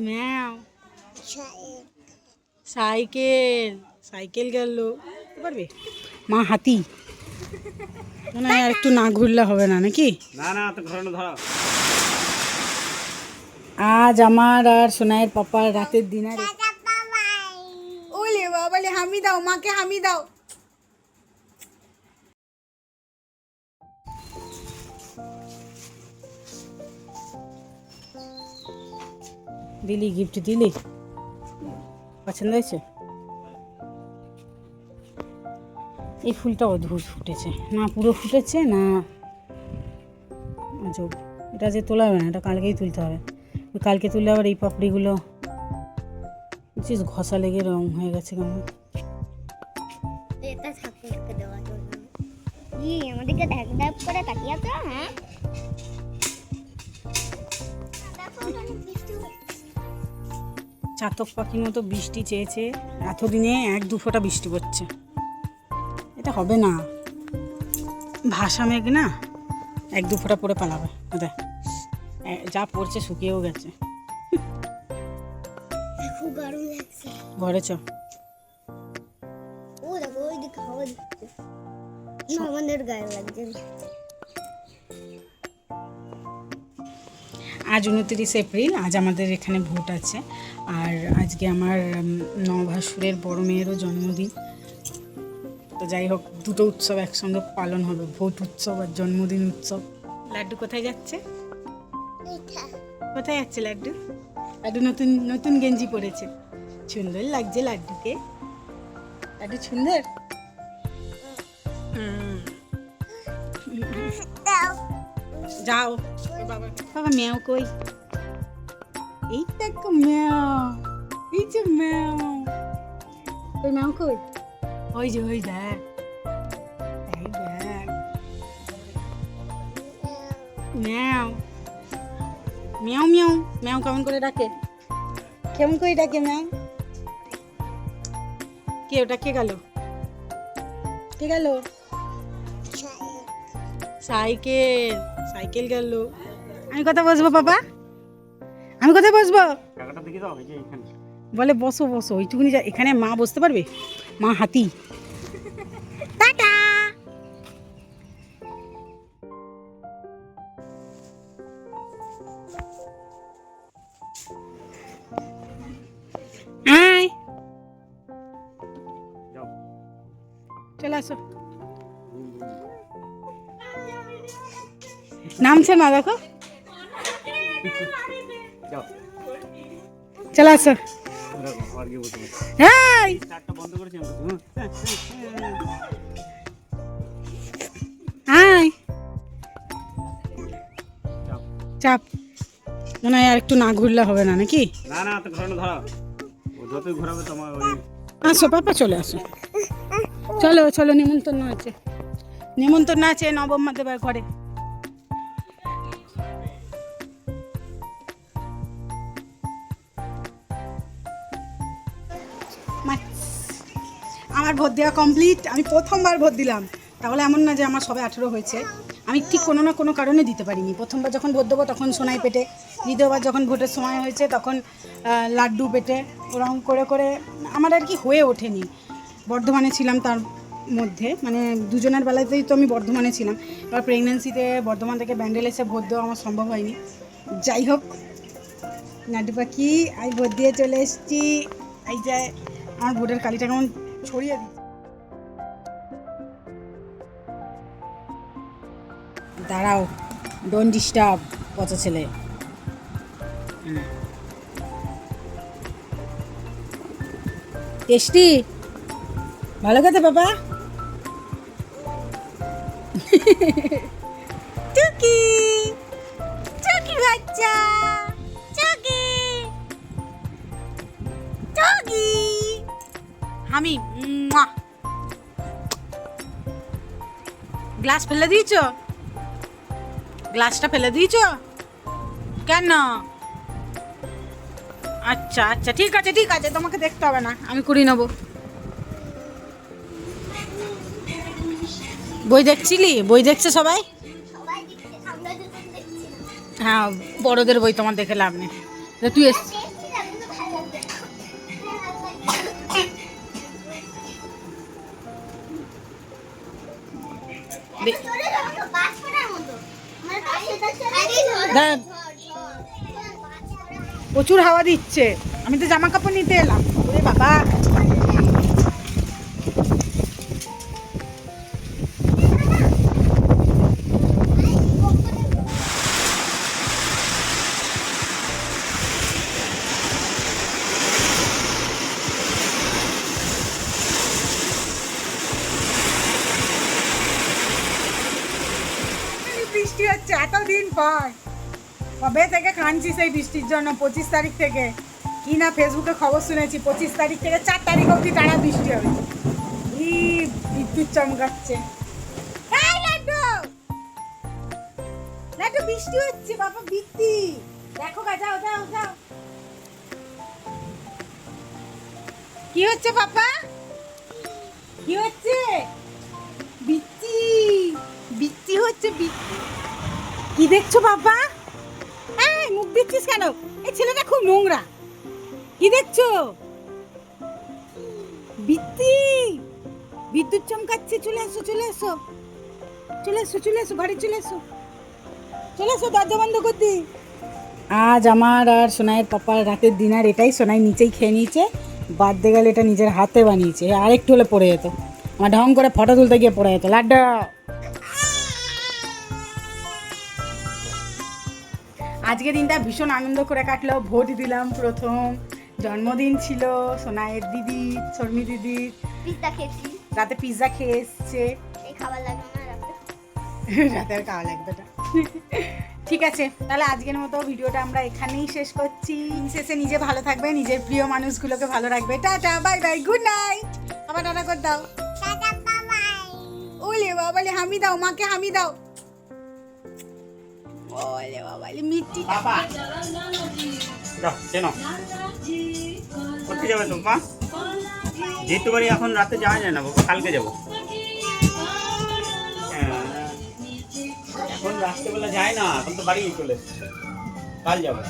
ম্যাও cycle cycle গেল পারবে মা হাতি মনে হয় আর একটু না ঘুরলে হবে না নাকি? না না তো ঘোরানো ধরো। আজ আমার আর সোনাইয়ের পাপার রাতের ডিনারে ওলে বাবালে হামি দাও, মাকে হামি দাও। দিলি গিফট দিলি? পছন্দ হয়েছে? এই ফুলটা অদ্ভুত ফুটেছে, না পুরো ফুটেছে না আজব। এটা যে তোলা হবে না, এটা কালকেই তুলতে হবে। কালকে তুললে আবার এই পাপড়িগুলো ঘষা লেগে রং হয়ে গেছে কেমন। এটা ঠাকুরকে দেওয়া জন্য আমাদেরকে দেখ দেখ করে তাকিয়ে তো। হ্যাঁ চাতক পাখির মতো বৃষ্টি চেয়েছে, এতদিনে 1-2 ফোঁটা বৃষ্টি পড়ছে। এটা হবে না, ভাষা মেঘ না, 1-2 ফোঁটা পরে পালাবে। দেখ যা পড়ছে শুকিয়েও গেছে। খুব গরম লাগছে। ঘরে চ। ও দেখো ওই দিকে হাওয়া দিচ্ছে, আমাদের গায়ে লাগছে। আজ 29 এপ্রিল, আজ আমাদের এখানে ভোট আছে। আর আজকে আমার নভাসুরের বড় মেয়েরও জন্মদিন। তো যাই হোক, দুটো উৎসব একসঙ্গে পালন হবে, ভোট উৎসব আর জন্মদিন উৎসব। লাড্ডু কোথায় যাচ্ছে? কোথায় যাচ্ছে লাড্ডু? লাড্ডু নতুন নতুন গেঞ্জি পরেছে, সুন্দর লাগছে লাড্ডুকে। লাড্ডু সুন্দর। যাও বাবা। বাবা ম্যাও কই? এই দেখো ম্যাও, এই যে ম্যাও। ওই ম্যাও কই? ওই যে ওই দেখ, এই দেখ ম্যাও ম্যাও ম্যাও ম্যাও। কেমন করে ডাকে? কেমন করে ডাকে ম্যাও? কে ওটা? কে গেল? কে গেল? সাইকেল সাইকেল গেল। আমি কথা বসবো বাবা, আমি কোথায় বসবো? টাকাটা দেখে দাও, এই যে এখানে বলে বসো বসো ওইটুকুনি। এখানে মা বসতে পারবে? মা হাতি। টাটা। আয় যাও। চলে আসো। নামছে না দেখো। যাও চলে আসো। দেখো আর কি বলতে পারছি। হাই স্টার্টটা বন্ধ করেছি আমি। হাই যাও। চাপ। মনে হয় আর একটু না ঘুরলে হবে না নাকি? না না তো ঘোরানো ধরো। ও যতই ঘোরাবে তোমার ওই। আসো পাপা, চলে আসো। চলো চলো, নিমন্ত্রণ আছে, নিমন্ত্রণ আছে নবম দেবার ঘরে। আমার ভোট দেওয়া কমপ্লিট। আমি প্রথমবার ভোট দিলাম, তাহলে এমন না যে আমার সবে 18 হয়েছে। আমি ঠিক কোনো না কোনো কারণে দিতে পারিনি। প্রথমবার যখন ভোট দেবো তখন সোনাই পেটে, দ্বিতীয়বার যখন ভোটের সময় হয়েছে তখন লাড্ডু পেটে, ওরকম করে করে আমার আর কি হয়ে ওঠেনি। বর্ধমানে ছিলাম, তার মধ্যে মানে দুজনের বেলাতেই তো আমি বর্ধমানে ছিলাম। এবার প্রেগনেন্সিতে বর্ধমান থেকে ব্যান্ডেল এসে ভোট দেওয়া আমার সম্ভব হয়নি। যাই হোক, লাড্ডু পাখি আমি ভোট দিয়ে চলে এসেছি। এই যে আমার ভোটের কালিটা কেমন ছড়িয়ে দিই। দাঁড়াও, ডোন্ট ডিস্টার্ব পচা ছেলে। টেস্টি, ভালো খেতে বাবা। টুকি টুকি বাচ্চা, টুকি টুকি আমি। গ্লাস ফেলে দিয়েছো? গ্লাসটা ফেলে দিয়েছো কেন? আচ্ছা আচ্ছা, ঠিক আছে ঠিক আছে, তোমাকে দেখতে হবে না, আমি কুড়িয়ে নেবো। বই দেখছিলি? বই দেখছে সবাই? হ্যাঁ, বড়দের বই তোমার দেখে লাভ নেই। তুই দে- চলে যাবো তো বাস করার মতো মানে তাই এটা চলে দেখ, প্রচুর হাওয়া দিচ্ছে, আমি তো জামা কাপড় নিতে এলাম। ওরে বাবা, বৃষ্টি হচ্ছে এতদিন পর। কবে থেকে কাঁদছি সেই বৃষ্টির জন্য, 25 তারিখ থেকে। কি না ফেসবুকে খবর শুনেছি 25 তারিখ থেকে 4 তারিখ অবধি টানা বৃষ্টি হবে। এই বিদ্যুৎ চমকাচ্ছে। এই লাড্ডু, লাড্ডু বৃষ্টি হচ্ছে বাবা, বৃষ্টি দেখো গা, যাও যাও যাও। কি হচ্ছে বাবা, কি হচ্ছে? বৃষ্টি, বৃষ্টি হচ্ছে, বৃষ্টি। কি দেখছো বাবা? এই মুখ দিচ্ছিস কেন? এই ছেলেটা খুব নোংরা। কি দেখছো? বৃষ্টি, বিদ্যুৎ চমকাচ্ছে। চলে এসো, চলে এসো, চলে এসো, চলে এসো, ঘরে চলে এসো, চলে এসো, দরজা বন্ধ করে দি। আজ আমার আর সোনাইয়ের পাপার রাতের ডিনার এটাই। সোনাই নিচেই খেয়ে নিয়েছে, বার্থডে গেলে এটা নিজের হাতে বানিয়েছে। আর একটু হলে পড়ে যেত, আমার ঢং করে ফটো তুলতে গিয়ে পড়ে যেত। লাড্ডা, আজকে দিনটা ভীষণ আনন্দ করে কাটলো। ভোট দিলাম প্রথম, জন্মদিন ছিল সোনাইয়ের দিদি, শর্মি দিদির। পিৎজা খেয়েছি রাতে পিৎজা খেয়ে এসছে। এই খাবার লাগবে না রাতে রাতে আর খাওয়া লাগবে না। ঠিক আছে, তাহলে আজকের মতো ভিডিওটা আমরা এখানেই শেষ করছি। শেষে নিজে ভালো থাকবে, নিজের প্রিয় মানুষগুলোকে ভালো রাখবে। Tata, bye bye, good night. আবার টাটা করে দাও। টাটা বাই ওলে বাবালে হামি দাও, মাকে হামি দাও। ওলে বাবালে মিষ্টি। পাপা যাও চেনো কোথায় যাবে তো মা? যেতে পারি এখন রাতে যাওয়া যায় না বাবা, কালকে যাবো। হ্যাঁ, এখন রাত্রেবেলা যায় না, এখন তো বাড়ি চলে এসেছে, কাল যাবো।